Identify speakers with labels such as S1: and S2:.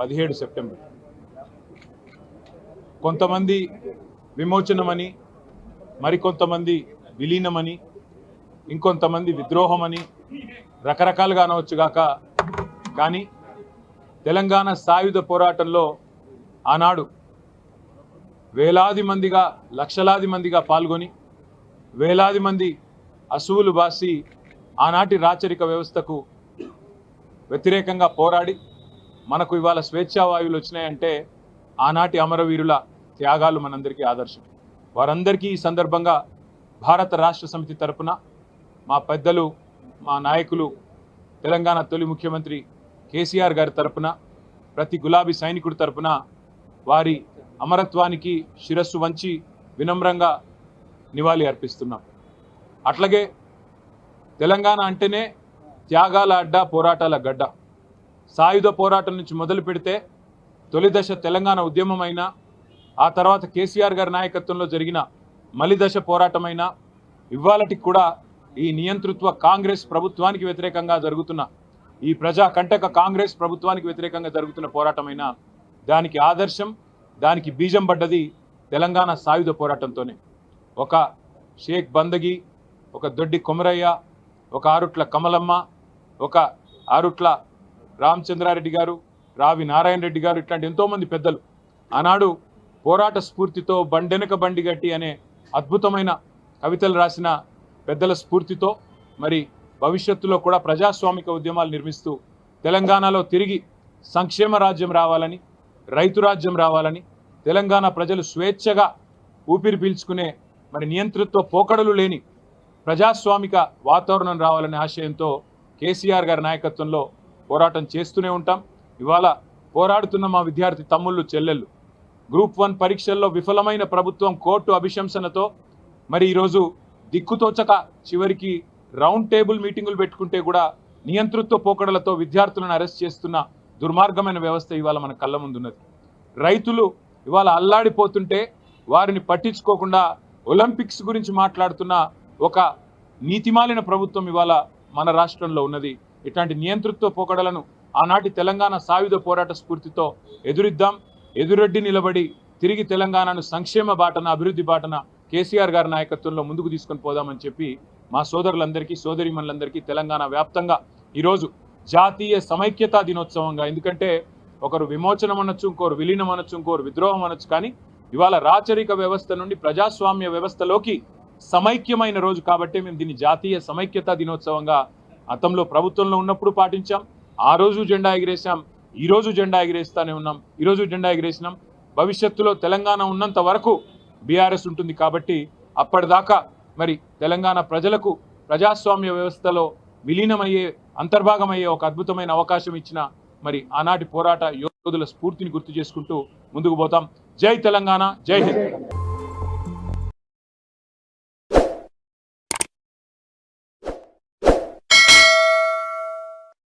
S1: 17 September. కొంతమంది విమోచనమని, మరికొంతమంది విలీనమని, ఇంకొంతమంది విద్రోహమని రకరకాలుగా అనవచ్చుగాక, కానీ తెలంగాణ సాయుధ పోరాటంలో ఆనాడు వేలాది మందిగా, లక్షలాది మందిగా పాల్గొని వేలాది మంది అసువులు బాసి ఆనాటి రాచరిక వ్యవస్థకు వ్యతిరేకంగా పోరాడి మనకు ఇవాళ స్వేచ్ఛావాయువులు వచ్చినాయంటే ఆనాటి అమరవీరుల త్యాగాలు మనందరికీ ఆదర్శం. వారందరికీ ఈ సందర్భంగా భారత రాష్ట్ర సమితి తరపున మా పెద్దలు, మా నాయకులు, తెలంగాణ తొలి ముఖ్యమంత్రి కేసీఆర్ గారి తరపున, ప్రతి గులాబీ సైనికుడి తరపున వారి అమరత్వానికి శిరస్సు వంచి వినమ్రంగా నివాళి అర్పిస్తున్నాం. అట్లాగే తెలంగాణ అంటేనే త్యాగాల అడ్డ, పోరాటాల గడ్డ. సాయుధ పోరాటం నుంచి మొదలు పెడితే తొలి దశ తెలంగాణ ఉద్యమమైన, ఆ తర్వాత కేసీఆర్ గారి నాయకత్వంలో జరిగిన మలిదశ పోరాటమైన, ఇవాళటికి కూడా ఈ నియంతృత్వ కాంగ్రెస్ ప్రభుత్వానికి వ్యతిరేకంగా జరుగుతున్న, ఈ ప్రజా కంటక కాంగ్రెస్ ప్రభుత్వానికి వ్యతిరేకంగా జరుగుతున్న పోరాటమైన, దానికి ఆదర్శం, దానికి బీజం పడ్డది తెలంగాణ సాయుధ పోరాటంతోనే. ఒక షేక్ బందగి, ఒక దొడ్డి కొమరయ్య, ఒక ఆరుట్ల కమలమ్మ, ఒక ఆరుట్ల రామచంద్రారెడ్డి గారు, రావి నారాయణ రెడ్డి గారు, ఇట్లాంటి ఎంతోమంది పెద్దలు ఆనాడు పోరాట స్ఫూర్తితో బండెనక బండి గట్టి అనే అద్భుతమైన కవితలు రాసిన పెద్దల స్ఫూర్తితో మరి భవిష్యత్తులో కూడా ప్రజాస్వామిక ఉద్యమాలు నిర్మిస్తూ తెలంగాణలో తిరిగి సంక్షేమ రాజ్యం రావాలని, రైతు రాజ్యం రావాలని, తెలంగాణ ప్రజలు స్వేచ్ఛగా ఊపిరి పీల్చుకునే మరి నియంతృత్వ పోకడలు లేని ప్రజాస్వామిక వాతావరణం రావాలనే ఆశయంతో కేసీఆర్ గారి నాయకత్వంలో పోరాటం చేస్తూనే ఉంటాం. ఇవాళ పోరాడుతున్న మా విద్యార్థి తమ్ముళ్ళు, చెల్లెళ్ళు, గ్రూప్ 1 పరీక్షల్లో విఫలమైన ప్రభుత్వం కోర్టు అభిశంసనతో మరి ఈరోజు దిక్కుతోచక చివరికి రౌండ్ టేబుల్ మీటింగులు పెట్టుకుంటే కూడా నియంతృత్వ పోకడలతో విద్యార్థులను అరెస్ట్ చేస్తున్న దుర్మార్గమైన వ్యవస్థ ఇవాళ మన కళ్ళ ముందున్నది. రైతులు ఇవాళ అల్లాడిపోతుంటే వారిని పట్టించుకోకుండా ఒలింపిక్స్ గురించి మాట్లాడుతున్న ఒక నీతిమాలిన ప్రభుత్వం ఇవాళ మన రాష్ట్రంలో ఉన్నది. ఇట్లాంటి నియంతృత్వ పోకడలను ఆనాటి తెలంగాణ సాయుధ పోరాట స్ఫూర్తితో ఎదురిద్దాం. ఎదురొడ్డి నిలబడి తిరిగి తెలంగాణను సంక్షేమ బాటన, అభివృద్ధి బాటన కేసీఆర్ గారి నాయకత్వంలో ముందుకు తీసుకొని పోదామని చెప్పి మా సోదరులందరికీ, సోదరీమణులందరికీ తెలంగాణ వ్యాప్తంగా ఈరోజు జాతీయ సమైక్యతా దినోత్సవంగా, ఎందుకంటే ఒకరు విమోచనం అనొచ్చు, ఇంకోరు విలీనం అనొచ్చు, ఇంకోరు విద్రోహం అనొచ్చు, కానీ ఇవాళ రాచరిక వ్యవస్థ నుండి ప్రజాస్వామ్య వ్యవస్థలోకి సమైక్యమైన రోజు కాబట్టి మేము దీన్ని జాతీయ సమైక్యతా దినోత్సవంగా గతంలో ప్రభుత్వంలో ఉన్నప్పుడు పాటించాం. ఆ రోజు జెండా ఎగిరేసాం, ఈరోజు జెండా ఎగిరేస్తానే ఉన్నాం, ఈరోజు జెండా ఎగిరేసినాం. భవిష్యత్తులో తెలంగాణ ఉన్నంత వరకు బీఆర్ఎస్ ఉంటుంది కాబట్టి అప్పటిదాకా మరి తెలంగాణ ప్రజలకు ప్రజాస్వామ్య వ్యవస్థలో విలీనమయ్యే, అంతర్భాగమయ్యే ఒక అద్భుతమైన అవకాశం ఇచ్చిన మరి ఆనాటి పోరాట యోధుల స్ఫూర్తిని గుర్తు చేసుకుంటూ ముందుకు పోతాం. జై తెలంగాణ, జై హింద్.